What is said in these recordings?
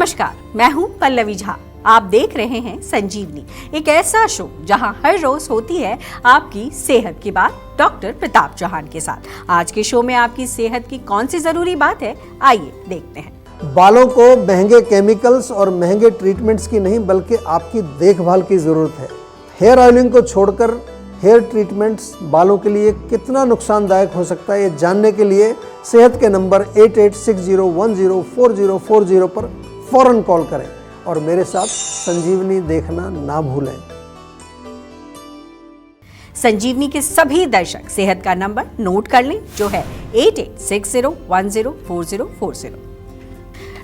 नमस्कार, मैं हूं पल्लवी झा। आप देख रहे हैं संजीवनी, एक ऐसा शो जहां हर रोज होती है आपकी सेहत की बात डॉक्टर प्रताप चौहान के साथ। आज के शो में आपकी सेहत की कौन सी जरूरी बात है, आइए देखते हैं। बालों को महंगे केमिकल्स और महंगे ट्रीटमेंट्स की नहीं बल्कि आपकी देखभाल की जरूरत है। हेयर ऑयलिंग को छोड़कर हेयर ट्रीटमेंट्स बालों के लिए कितना नुकसानदायक हो सकता है, ये जानने के लिए सेहत के नंबर 8860104040 पर फौरन कॉल करें और मेरे साथ संजीवनी देखना ना भूलें। संजीवनी के सभी दर्शक सेहत का नंबर नोट कर लें, जो है 8860104040।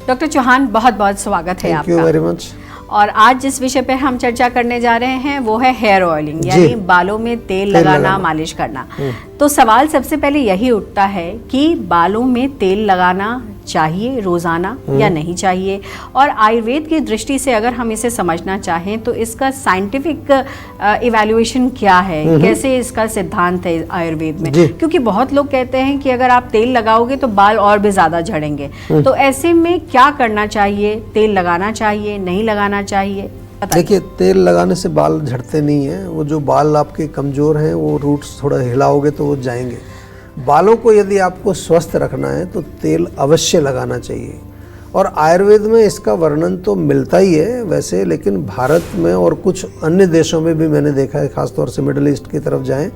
डॉक्टर चौहान, बहुत बहुत स्वागत है आपका। Thank you very much. और आज जिस विषय पर हम चर्चा करने जा रहे हैं वो है हेयर ऑयलिंग, यानी बालों में तेल लगाना, मालिश करना। तो सवाल सबसे पहले यही उठता है कि बालों में तेल लगाना चाहिए रोजाना या नहीं चाहिए, और आयुर्वेद की दृष्टि से अगर हम इसे समझना चाहें तो इसका साइंटिफिक इवैल्यूएशन क्या है, कैसे इसका सिद्धांत है आयुर्वेद में? क्योंकि बहुत लोग कहते हैं कि अगर आप तेल लगाओगे तो बाल और भी ज्यादा झड़ेंगे, तो ऐसे में क्या करना चाहिए? तेल लगाना चाहिए, नहीं लगाना चाहिए? देखिए, तेल लगाने से बाल झड़ते नहीं हैं। वो जो बाल आपके कमज़ोर हैं वो रूट्स थोड़ा हिलाओगे तो वो जाएंगे। बालों को यदि आपको स्वस्थ रखना है तो तेल अवश्य लगाना चाहिए, और आयुर्वेद में इसका वर्णन तो मिलता ही है वैसे, लेकिन भारत में और कुछ अन्य देशों में भी मैंने देखा है, ख़ासतौर से मिडिल ईस्ट की तरफ जाएं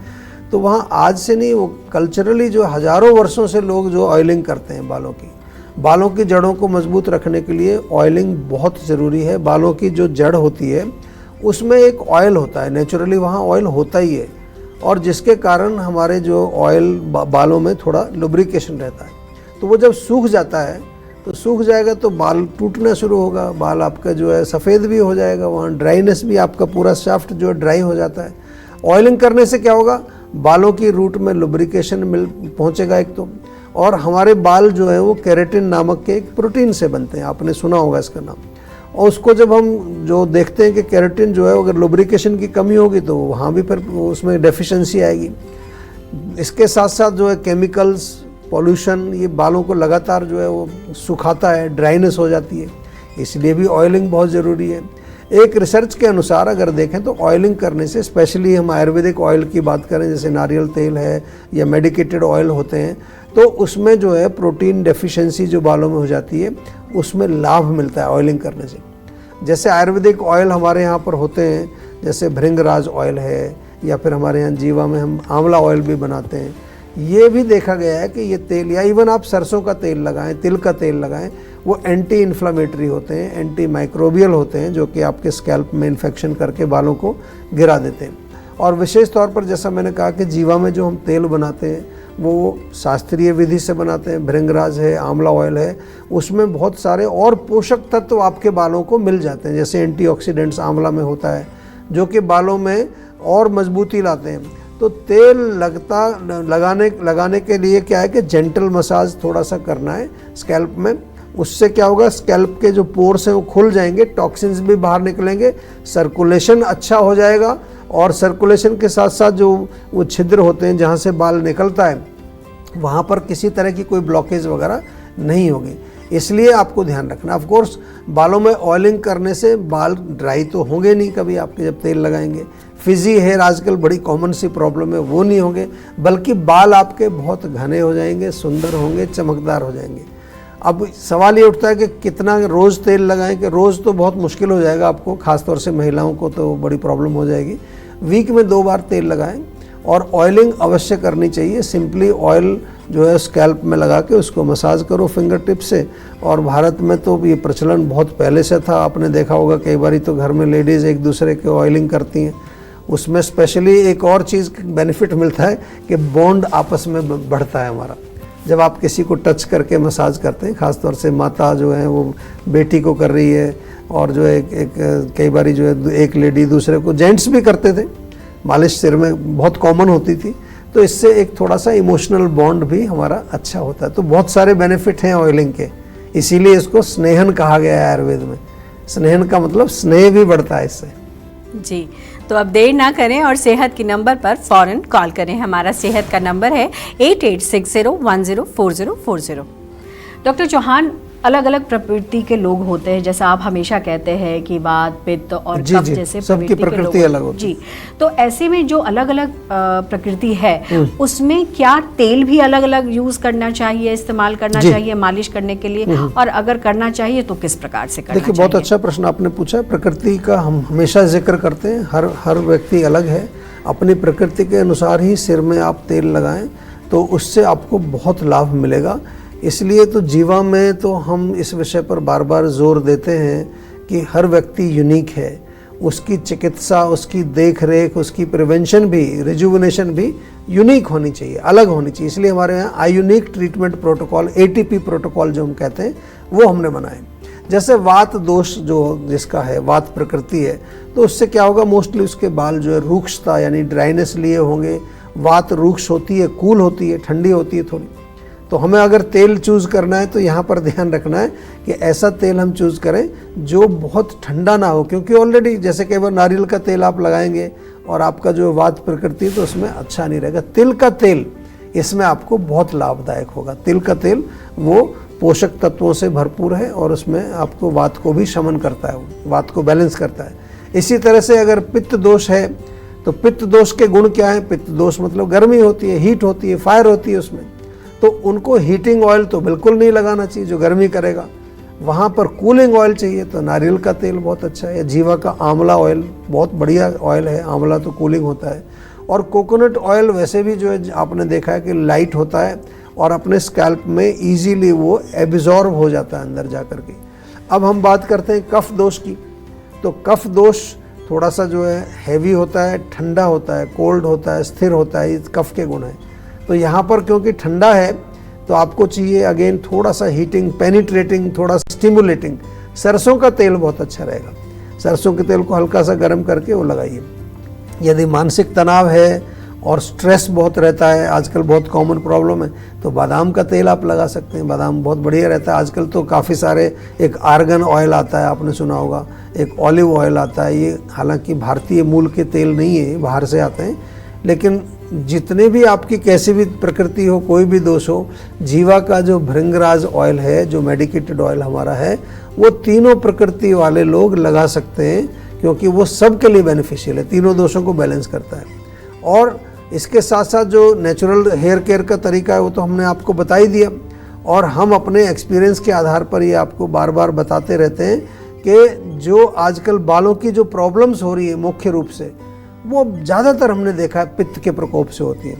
तो वहाँ आज से नहीं, वो कल्चरली जो हज़ारों वर्षों से लोग जो ऑयलिंग करते हैं बालों की जड़ों को मजबूत रखने के लिए ऑयलिंग बहुत ज़रूरी है। बालों की जो जड़ होती है उसमें एक ऑयल होता है, नेचुरली वहाँ ऑयल होता ही है, और जिसके कारण हमारे जो ऑयल बालों में थोड़ा लुब्रिकेशन रहता है। तो वो जब सूख जाता है तो सूख जाएगा तो बाल टूटना शुरू होगा, बाल आपका जो है सफ़ेद भी हो जाएगा, वहाँ ड्राइनेस भी, आपका पूरा शाफ्ट जो है ड्राई हो जाता है। ऑयलिंग करने से क्या होगा, बालों की रूट में लुब्रिकेशन पहुँचेगा एक तो, और हमारे बाल जो है वो केराटिन नामक के एक प्रोटीन से बनते हैं, आपने सुना होगा इसका नाम। और उसको जब हम जो देखते हैं कि केराटिन जो है अगर लुब्रिकेशन की कमी होगी तो वहाँ भी फिर उसमें डेफिशिएंसी आएगी। इसके साथ साथ जो है केमिकल्स, पॉल्यूशन, ये बालों को लगातार जो है वो सुखाता है, ड्राइनेस हो जाती है, इसलिए भी ऑयलिंग बहुत ज़रूरी है। एक रिसर्च के अनुसार अगर देखें तो ऑयलिंग करने से, स्पेशली हम आयुर्वेदिक ऑयल की बात करें जैसे नारियल तेल है या मेडिकेटेड ऑयल होते हैं, तो उसमें जो है प्रोटीन डेफिशिएंसी जो बालों में हो जाती है उसमें लाभ मिलता है ऑयलिंग करने से। जैसे आयुर्वेदिक ऑयल हमारे यहाँ पर होते हैं, जैसे भृंगराज ऑयल है, या फिर हमारे यहाँ जीवा में हम आंवला ऑयल भी बनाते हैं। ये भी देखा गया है कि ये तेल, या इवन आप सरसों का तेल लगाएं, तिल का तेल लगाएं, वो एंटी इन्फ्लामेटरी होते हैं, एंटी माइक्रोबियल होते हैं, जो कि आपके स्कैल्प में इन्फेक्शन करके बालों को गिरा देते हैं। और विशेष तौर पर जैसा मैंने कहा कि जीवा में जो हम तेल बनाते हैं वो शास्त्रीय विधि से बनाते हैं, भृंगराज है, आंवला ऑयल है, उसमें बहुत सारे और पोषक तत्व आपके बालों को मिल जाते हैं, जैसे एंटीऑक्सीडेंट्स आंवला में होता है जो कि बालों में और मजबूती लाते हैं। तो तेल लगाने के लिए क्या है कि जेंटल मसाज थोड़ा सा करना है स्कैल्प में। उससे क्या होगा, स्कैल्प के जो पोर्स हैं वो खुल जाएंगे, टॉक्सिन्स भी बाहर निकलेंगे, सर्कुलेशन अच्छा हो जाएगा, और सर्कुलेशन के साथ साथ जो वो छिद्र होते हैं जहाँ से बाल निकलता है वहाँ पर किसी तरह की कोई ब्लॉकेज वगैरह नहीं होगी। इसलिए आपको ध्यान रखना। ऑफ कोर्स बालों में ऑयलिंग करने से बाल ड्राई तो होंगे नहीं कभी आपके जब तेल लगाएंगे। फिजी हेयर आजकल बड़ी कॉमन सी प्रॉब्लम है, वो नहीं होंगे, बल्कि बाल आपके बहुत घने हो जाएंगे, सुंदर होंगे, चमकदार हो जाएंगे। अब सवाल ये उठता है कि कितना रोज़ तेल लगाएं, कि रोज़ तो बहुत मुश्किल हो जाएगा आपको, ख़ासतौर से महिलाओं को तो बड़ी प्रॉब्लम हो जाएगी। वीक में 2 बार तेल लगाएं, और ऑयलिंग अवश्य करनी चाहिए। सिंपली ऑयल जो है स्कैल्प में लगा के उसको मसाज करो फिंगर टिप से। और भारत में तो ये प्रचलन बहुत पहले से था, आपने देखा होगा कई बार तो घर में लेडीज़ एक दूसरे के ऑयलिंग करती हैं। उसमें स्पेशली एक और चीज़ बेनिफिट मिलता है कि बॉन्ड आपस में बढ़ता है हमारा, जब आप किसी को टच करके मसाज करते हैं, ख़ासतौर से माता जो है वो बेटी को कर रही है, और जो है कई बार जो है एक लेडी दूसरे को, जेंट्स भी करते थे, मालिश सिर में बहुत कॉमन होती थी, तो इससे एक थोड़ा सा इमोशनल बॉन्ड भी हमारा अच्छा होता है। तो बहुत सारे बेनिफिट हैं ऑयलिंग के, इसीलिए इसको स्नेहन कहा गया है आयुर्वेद में। स्नेहन का मतलब स्नेह भी बढ़ता है इससे। जी, तो अब देर ना करें और सेहत के नंबर पर फौरन कॉल करें। हमारा सेहत का नंबर है 8860104040। डॉक्टर चौहान, अलग अलग प्रकृति के लोग होते हैं, जैसा आप हमेशा कहते हैं कि वात, पित्त और कफ जैसे सबकी प्रकृति अलग होती जी। तो ऐसे में जो अलग अलग प्रकृति है उसमें क्या तेल भी अलग अलग यूज करना चाहिए, इस्तेमाल करना चाहिए मालिश करने के लिए, और अगर करना चाहिए तो किस प्रकार से करना चाहिए? देखिए, बहुत अच्छा प्रश्न आपने पूछा। प्रकृति का हम हमेशा जिक्र करते हैं, हर व्यक्ति अलग है। अपनी प्रकृति के अनुसार ही सिर में आप तेल लगाएं तो उससे आपको बहुत लाभ मिलेगा। इसलिए तो जीवा में तो हम इस विषय पर बार बार जोर देते हैं कि हर व्यक्ति यूनिक है, उसकी चिकित्सा, उसकी देख रेख, उसकी प्रिवेंशन भी, रिजुविनेशन भी यूनिक होनी चाहिए, अलग होनी चाहिए। इसलिए हमारे यहाँ आयूनिक ट्रीटमेंट प्रोटोकॉल, ATP प्रोटोकॉल जो हम कहते हैं, वो हमने बनाए। जैसे वात दोष जो जिसका है, वात प्रकृति है, तो उससे क्या होगा, मोस्टली उसके बाल जो है रूक्षता यानी ड्राइनेस लिए होंगे। वात रूक्ष होती है, कूल होती है, ठंडी होती है थोड़ी। तो हमें अगर तेल चूज़ करना है तो यहाँ पर ध्यान रखना है कि ऐसा तेल हम चूज़ करें जो बहुत ठंडा ना हो, क्योंकि ऑलरेडी जैसे कई बार नारियल का तेल आप लगाएंगे और आपका जो वात प्रकृति तो उसमें अच्छा नहीं रहेगा। तिल का तेल इसमें आपको बहुत लाभदायक होगा। तिल का तेल वो पोषक तत्वों से भरपूर है और उसमें आपको वात को भी शमन करता है, वात को बैलेंस करता है। इसी तरह से अगर पित्त दोष है तो पित्त दोष के गुण क्या है? पित्त दोष मतलब गर्मी होती है, हीट होती है, फायर होती है उसमें, तो उनको हीटिंग ऑयल तो बिल्कुल नहीं लगाना चाहिए जो गर्मी करेगा। वहाँ पर कूलिंग ऑयल चाहिए तो नारियल का तेल बहुत अच्छा है, या जीवा का आंवला ऑयल बहुत बढ़िया ऑयल है। आंवला तो कूलिंग होता है, और कोकोनट ऑयल वैसे भी जो है आपने देखा है कि लाइट होता है और अपने स्कैल्प में इजीली वो एब्जॉर्ब हो जाता है अंदर जा कर के। अब हम बात करते हैं कफ दोष की। तो कफ दोष थोड़ा सा जो है हैवी होता है, ठंडा होता है, कोल्ड होता है, स्थिर होता है, ये कफ के गुण हैं। तो यहाँ पर क्योंकि ठंडा है तो आपको चाहिए अगेन थोड़ा सा हीटिंग, पेनिट्रेटिंग, थोड़ा स्टिमुलेटिंग। सरसों का तेल बहुत अच्छा रहेगा। सरसों के तेल को हल्का सा गर्म करके वो लगाइए। यदि मानसिक तनाव है और स्ट्रेस बहुत रहता है, आजकल बहुत कॉमन प्रॉब्लम है, तो बादाम का तेल आप लगा सकते हैं। बादाम बहुत बढ़िया रहता है। आजकल तो काफ़ी सारे, एक आर्गन ऑयल आता है, आपने सुना होगा, एक ऑलिव ऑयल आता है। ये हालांकि भारतीय मूल के तेल नहीं है, बाहर से आते हैं, लेकिन जितने भी आपकी कैसी भी प्रकृति हो, कोई भी दोष हो, जीवा का जो भृंगराज ऑयल है, जो मेडिकेटेड ऑयल हमारा है, वो तीनों प्रकृति वाले लोग लगा सकते हैं, क्योंकि वो सबके लिए बेनिफिशियल है, तीनों दोषों को बैलेंस करता है। और इसके साथ साथ जो नेचुरल हेयर केयर का तरीका है वो तो हमने आपको बता ही दिया, और हम अपने एक्सपीरियंस के आधार पर ये आपको बार बार बताते रहते हैं कि जो आजकल बालों की जो प्रॉब्लम्स हो रही है मुख्य रूप से, वो ज़्यादातर हमने देखा है पित्त के प्रकोप से होती है।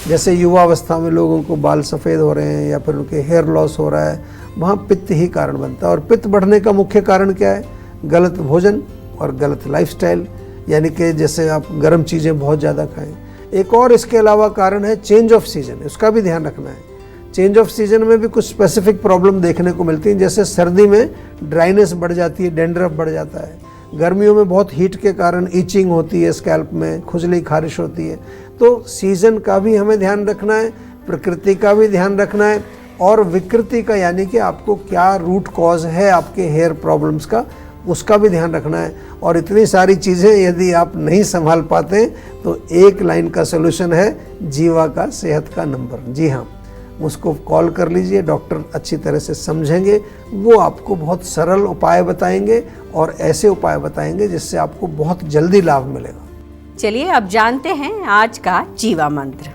जैसे युवावस्था में लोगों को बाल सफ़ेद हो रहे हैं या फिर उनके हेयर लॉस हो रहा है, वहाँ पित्त ही कारण बनता है। और पित्त बढ़ने का मुख्य कारण क्या है? गलत भोजन और गलत लाइफस्टाइल, यानी कि जैसे आप गर्म चीज़ें बहुत ज़्यादा खाएं। एक और इसके अलावा कारण है चेंज ऑफ सीजन, उसका भी ध्यान रखना है। चेंज ऑफ सीजन में भी कुछ स्पेसिफिक प्रॉब्लम देखने को मिलती हैं, जैसे सर्दी में ड्राइनेस बढ़ जाती है, डेंड्रफ बढ़ जाता है। गर्मियों में बहुत हीट के कारण ईचिंग होती है, स्कैल्प में खुजली खारिश होती है। तो सीजन का भी हमें ध्यान रखना है, प्रकृति का भी ध्यान रखना है, और विकृति का, यानी कि आपको क्या रूट कॉज है आपके हेयर प्रॉब्लम्स का, उसका भी ध्यान रखना है। और इतनी सारी चीज़ें यदि आप नहीं संभाल पाते तो एक लाइन का सलूशन है, जीवा का सेहत का नंबर। जी हाँ, उसको कॉल कर लीजिए, डॉक्टर अच्छी तरह से समझेंगे, वो आपको बहुत सरल उपाय बताएंगे और ऐसे उपाय बताएंगे जिससे आपको बहुत जल्दी लाभ मिलेगा। चलिए अब जानते हैं आज का जीवा मंत्र।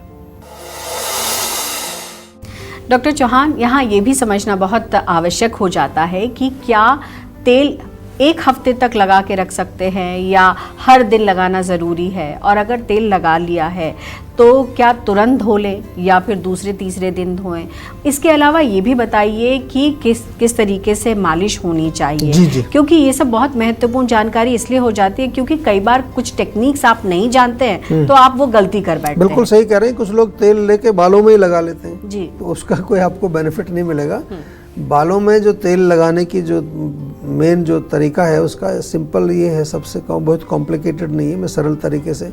डॉक्टर चौहान, यहाँ ये भी समझना बहुत आवश्यक हो जाता है कि क्या तेल एक हफ्ते तक लगा के रख सकते हैं या हर दिन लगाना ज़रूरी है, और अगर तेल लगा लिया है तो क्या तुरंत धो लें या फिर दूसरे तीसरे दिन धोएं? इसके अलावा ये भी बताइए कि किस तरीके से मालिश होनी चाहिए। जी। क्योंकि ये सब बहुत महत्वपूर्ण जानकारी इसलिए हो जाती है क्योंकि कई बार कुछ टेक्निक्स आप नहीं जानते हैं तो आप वो गलती कर बैठते हैं। बिल्कुल सही कह रहे हैं। कुछ लोग तेल लेके बालों में ही लगा लेते हैं जी, तो उसका कोई आपको बेनिफिट नहीं मिलेगा। बालों में जो तेल लगाने की जो मेन जो तरीका है उसका सिंपल ये है, सबसे बहुत कॉम्प्लिकेटेड नहीं है। मैं सरल तरीके से,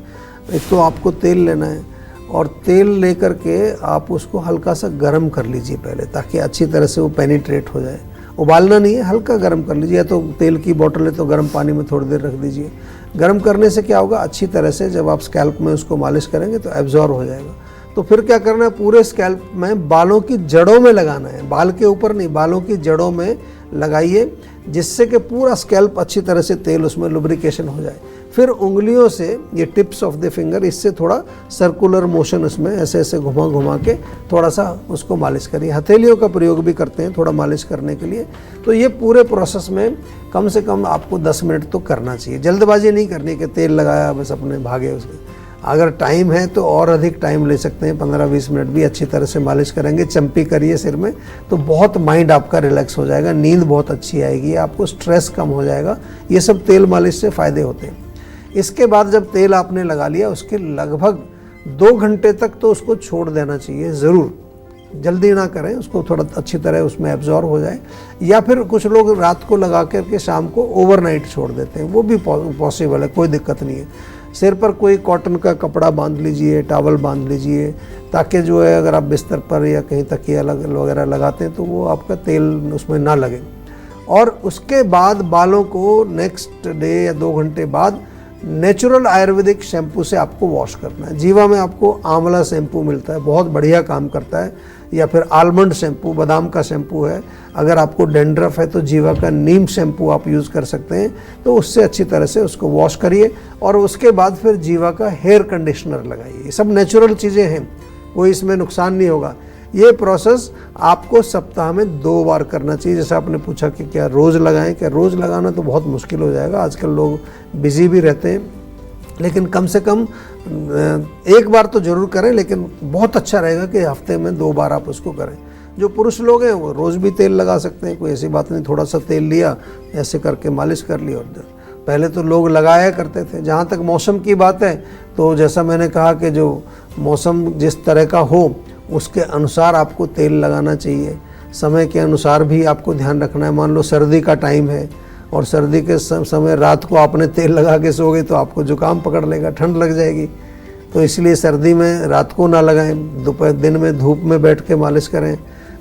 एक तो आपको तेल लेना है और तेल लेकर के आप उसको हल्का सा गर्म कर लीजिए पहले, ताकि अच्छी तरह से वो पेनिट्रेट हो जाए। उबालना नहीं है, हल्का गर्म कर लीजिए, या तो तेल की बोतल है तो गर्म पानी में थोड़ी देर रख दीजिए। गर्म करने से क्या होगा, अच्छी तरह से जब आप स्कैल्प में उसको मालिश करेंगे तो एब्जॉर्ब हो जाएगा। तो फिर क्या करना है, पूरे स्कैल्प में बालों की जड़ों में लगाना है, बाल के ऊपर नहीं, बालों की जड़ों में लगाइए, जिससे कि पूरा स्कैल्प अच्छी तरह से तेल उसमें लुब्रिकेशन हो जाए। फिर उंगलियों से, ये टिप्स ऑफ द फिंगर, इससे थोड़ा सर्कुलर मोशन उसमें ऐसे ऐसे घुमा घुमा के थोड़ा सा उसको मालिश करिए। हथेलियों का प्रयोग भी करते हैं थोड़ा मालिश करने के लिए। तो ये पूरे प्रोसेस में कम से कम आपको 10 मिनट तो करना चाहिए। जल्दबाजी नहीं करनी कि तेल लगाया बस अपने भागे उसके। अगर टाइम है तो और अधिक टाइम ले सकते हैं, 15-20 मिनट भी अच्छी तरह से मालिश करेंगे। चंपी करिए सिर में, तो बहुत माइंड आपका रिलैक्स हो जाएगा, नींद बहुत अच्छी आएगी, आपको स्ट्रेस कम हो जाएगा। ये सब तेल मालिश से फ़ायदे होते हैं। इसके बाद जब तेल आपने लगा लिया, उसके लगभग 2 घंटे तक तो उसको छोड़ देना चाहिए ज़रूर। जल्दी ना करें, उसको थोड़ा अच्छी तरह उसमें एब्जॉर्ब हो जाए। या फिर कुछ लोग रात को लगा करके शाम को ओवरनाइट छोड़ देते हैं, वो भी पॉसिबल है, कोई दिक्कत नहीं है। सिर पर कोई कॉटन का कपड़ा बांध लीजिए, टॉवल बांध लीजिए, ताकि जो है अगर आप बिस्तर पर या कहीं तकिया वगैरह लगाते हैं तो वो आपका तेल उसमें ना लगे। और उसके बाद बालों को नेक्स्ट डे या 2 घंटे बाद नेचुरल आयुर्वेदिक शैम्पू से आपको वॉश करना है। जीवा में आपको आंवला शैम्पू मिलता है, बहुत बढ़िया काम करता है। या फिर आलमंड शैम्पू, बादाम का शैम्पू है। अगर आपको डेंड्रफ है तो जीवा का नीम शैम्पू आप यूज़ कर सकते हैं। तो उससे अच्छी तरह से उसको वॉश करिए और उसके बाद फिर जीवा का हेयर कंडीशनर लगाइए। ये सब नेचुरल चीज़ें हैं, कोई इसमें नुकसान नहीं होगा। ये प्रोसेस आपको सप्ताह में 2 बार करना चाहिए। जैसे आपने पूछा कि क्या रोज़ लगाएं, क्या रोज़ लगाना तो बहुत मुश्किल हो जाएगा, आजकल लोग बिजी भी रहते हैं। लेकिन कम से कम 1 बार तो ज़रूर करें, लेकिन बहुत अच्छा रहेगा कि हफ्ते में 2 बार आप उसको करें। जो पुरुष लोग हैं वो रोज़ भी तेल लगा सकते हैं, कोई ऐसी बात नहीं। थोड़ा सा तेल लिया, ऐसे करके मालिश कर ली। और पहले तो लोग लगाया करते थे। जहाँ तक मौसम की बात है, तो जैसा मैंने कहा कि जो मौसम जिस तरह का हो उसके अनुसार आपको तेल लगाना चाहिए। समय के अनुसार भी आपको ध्यान रखना है। मान लो सर्दी का टाइम है और सर्दी के समय रात को आपने तेल लगा के सो गए तो आपको जुकाम पकड़ लेगा, ठंड लग जाएगी। तो इसलिए सर्दी में रात को ना लगाएं, दोपहर दिन में धूप में बैठ के मालिश करें।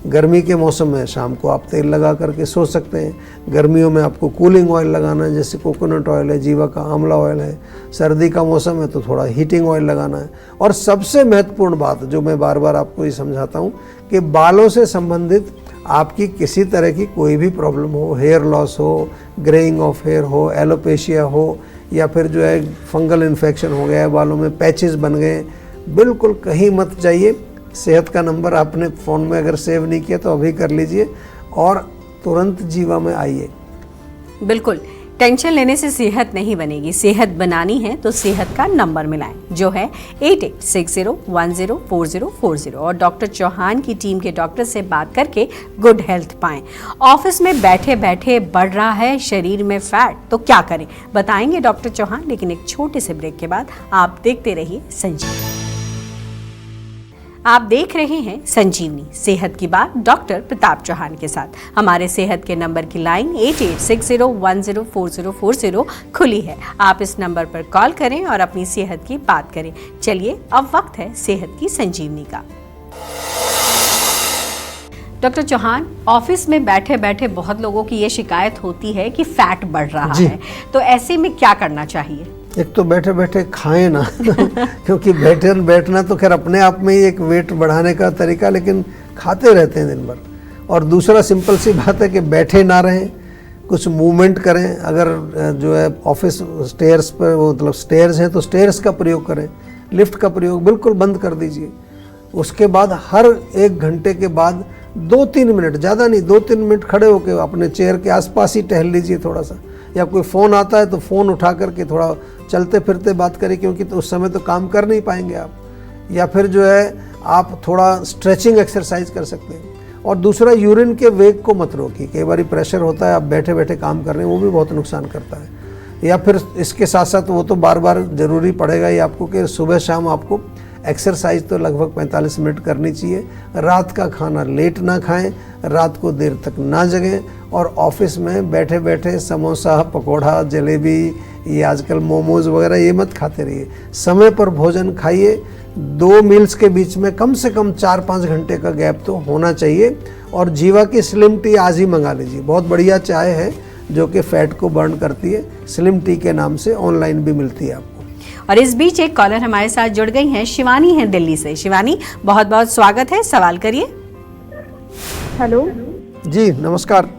गर्मी के मौसम में शाम को आप तेल लगा करके सो सकते हैं। गर्मियों में आपको कूलिंग ऑयल लगाना है, जैसे कोकोनट ऑयल है, जीवा का आंवला ऑयल है। सर्दी का मौसम है तो थोड़ा हीटिंग ऑयल लगाना है। और सबसे महत्वपूर्ण बात जो मैं बार बार आपको ये समझाता हूँ कि बालों से संबंधित आपकी किसी तरह की कोई भी प्रॉब्लम हो, हेयर लॉस हो, ग्रेइंग ऑफ हेयर हो, एलोपेशिया हो, या फिर जो है फंगल इन्फेक्शन हो गया है, बालों में पैचेस बन गए, बिल्कुल कहीं मत जाइए। सेहत का नंबर आपने फ़ोन में अगर सेव नहीं किया तो अभी कर लीजिए और तुरंत जीवा में आइए। बिल्कुल, टेंशन लेने से सेहत नहीं बनेगी। सेहत बनानी है तो सेहत का नंबर मिलाएं, जो है 8860104040। और डॉक्टर चौहान की टीम के डॉक्टर से बात करके गुड हेल्थ पाएं। ऑफिस में बैठे बैठे बढ़ रहा है शरीर में फैट, तो क्या करें बताएंगे डॉक्टर चौहान। लेकिन एक छोटे से ब्रेक के बाद आप देखते रहिए संजीवनी। आप देख रहे हैं संजीवनी, सेहत की बात डॉक्टर प्रताप चौहान के साथ। हमारे सेहत के नंबर की लाइन 8860104040 खुली है। आप इस नंबर पर कॉल करें और अपनी सेहत की बात करें। चलिए अब वक्त है सेहत की संजीवनी का। डॉक्टर चौहान, ऑफिस में बैठे बैठे बहुत लोगों की ये शिकायत होती है कि फैट बढ़ रहा है, तो ऐसे में क्या करना चाहिए? एक तो बैठे बैठे खाएं ना क्योंकि बैठना तो खैर अपने आप में ही एक वेट बढ़ाने का तरीका, लेकिन खाते रहते हैं दिन भर। और दूसरा सिंपल सी बात है कि बैठे ना रहें, कुछ मूवमेंट करें। अगर जो है ऑफिस स्टेयर्स पर, मतलब स्टेयर्स हैं तो स्टेयर्स का प्रयोग करें, लिफ्ट का प्रयोग बिल्कुल बंद कर दीजिए। उसके बाद हर 1 घंटे के बाद 2-3 मिनट, ज़्यादा नहीं, 2-3 मिनट खड़े होकर अपने चेयर के आसपास ही टहल लीजिए थोड़ा सा। या कोई फ़ोन आता है तो फ़ोन उठा करके थोड़ा चलते फिरते बात करें, क्योंकि तो उस समय तो काम कर नहीं पाएंगे आप। या फिर जो है आप थोड़ा स्ट्रेचिंग एक्सरसाइज कर सकते हैं। और दूसरा, यूरिन के वेग को मत रोकिए। कई बार प्रेशर होता है, आप बैठे बैठे काम कर रहे हैं, वो भी बहुत नुकसान करता है। या फिर इसके साथ साथ वो तो बार बार ज़रूरी पड़ेगा ही आपको कि सुबह शाम आपको एक्सरसाइज तो लगभग 45 मिनट करनी चाहिए। रात का खाना लेट ना खाएं, रात को देर तक ना जगें। और ऑफिस में बैठे बैठे समोसा, पकोड़ा, जलेबी, ये आजकल मोमोज वगैरह ये मत खाते रहिए। समय पर भोजन खाइए। 2 मील्स के बीच में कम से कम 4-5 घंटे का गैप तो होना चाहिए। और जीवा की स्लिम टी आज ही मंगा लीजिए, बहुत बढ़िया चाय है जो कि फैट को बर्न करती है। स्लिम टी के नाम से ऑनलाइन भी मिलती है आपको। और इस बीच एक कॉलर हमारे साथ जुड़ गई हैं, शिवानी है दिल्ली से। शिवानी, बहुत बहुत स्वागत है, सवाल करिए। हेलो जी नमस्कार।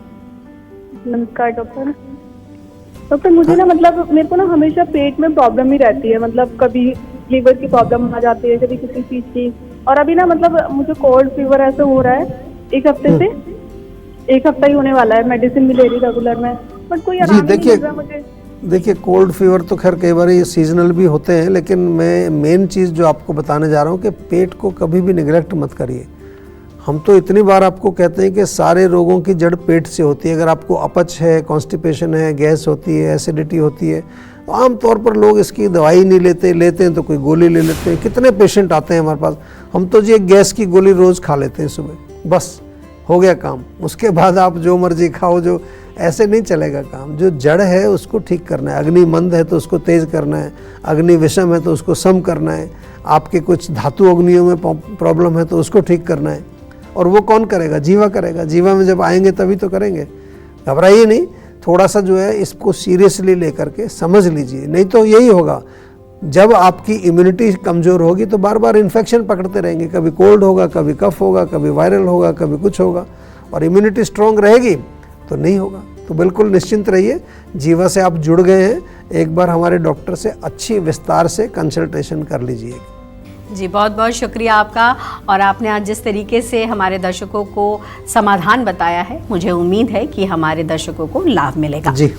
नमस्कार डॉक्टर, मुझे ना मतलब मेरे को ना हमेशा पेट में प्रॉब्लम ही रहती है, मतलब कभी लीवर की प्रॉब्लम आ जाती है, कभी किसी चीज की। और अभी ना मतलब मुझे कोल्ड फीवर ऐसे हो रहा है, एक हफ्ते से, एक हफ्ता ही होने वाला है। मेडिसिन भी ले रही रेगुलर में, बट कोई आराम नहीं मिल रहा मुझे। देखिए कोल्ड फीवर तो खैर कई बार ये सीजनल भी होते हैं, लेकिन मैं मेन चीज़ जो आपको बताने जा रहा हूँ कि पेट को कभी भी निगलेक्ट मत करिए। हम तो इतनी बार आपको कहते हैं कि सारे रोगों की जड़ पेट से होती है। अगर आपको अपच है, कॉन्स्टिपेशन है, गैस होती है, एसिडिटी होती है, तो आमतौर पर लोग इसकी दवाई नहीं लेते हैं तो कोई गोली ले लेते हैं। कितने पेशेंट आते हैं हमारे पास, हम तो जी एक गैस की गोली रोज़ खा लेते हैं सुबह, बस हो गया काम। उसके बाद आप जो मर्जी खाओ, जो ऐसे नहीं चलेगा काम। जो जड़ है उसको ठीक करना है। अग्नि मंद है तो उसको तेज करना है, अग्नि विषम है तो उसको सम करना है, आपके कुछ धातु अग्नियों में प्रॉब्लम है तो उसको ठीक करना है। और वो कौन करेगा? जीवा करेगा। जीवा में जब आएंगे तभी तो करेंगे। घबराइए नहीं, थोड़ा सा जो है इसको सीरियसली लेकर के समझ लीजिए, नहीं तो यही होगा। जब आपकी इम्यूनिटी कमज़ोर होगी तो बार बार इन्फेक्शन पकड़ते रहेंगे, कभी कोल्ड होगा, कभी कफ होगा, कभी वायरल होगा, कभी कुछ होगा। और इम्यूनिटी स्ट्रॉन्ग रहेगी तो नहीं होगा। तो बिल्कुल निश्चिंत रहिए, जीवा से आप जुड़ गए हैं, एक बार हमारे डॉक्टर से अच्छी विस्तार से कंसल्टेशन कर लीजिए। जी बहुत बहुत शुक्रिया आपका। और आपने आज जिस तरीके से हमारे दर्शकों को समाधान बताया है, मुझे उम्मीद है कि हमारे दर्शकों को लाभ मिलेगा। जी,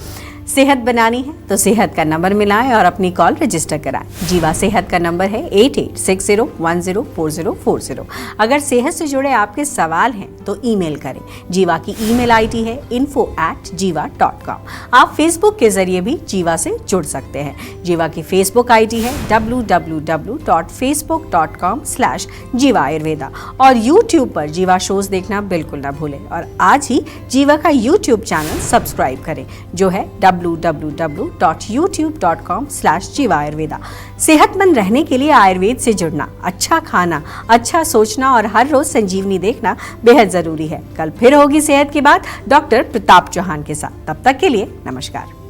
सेहत बनानी है तो सेहत का नंबर मिलाएं और अपनी कॉल रजिस्टर कराएं। जीवा सेहत का नंबर है 8860104040। अगर सेहत से जुड़े आपके सवाल हैं तो ईमेल करें। जीवा की ईमेल आईडी है info@jiva.com। आप फेसबुक के जरिए भी जीवा से जुड़ सकते हैं। जीवा की फेसबुक आईडी है www.facebook.com/जीवा आयुर्वेदा। और यूट्यूब पर जीवा शोज देखना बिल्कुल ना भूलें। और आज ही जीवा का यूट्यूब चैनल सब्सक्राइब करें, जो है www.youtube.com/जीवा आयुर्वेदा। सेहतमंद रहने के लिए आयुर्वेद से जुड़ना, अच्छा खाना, अच्छा सोचना और हर रोज संजीवनी देखना बेहद जरूरी है। कल फिर होगी सेहत की बात डॉक्टर प्रताप चौहान के साथ। तब तक के लिए नमस्कार।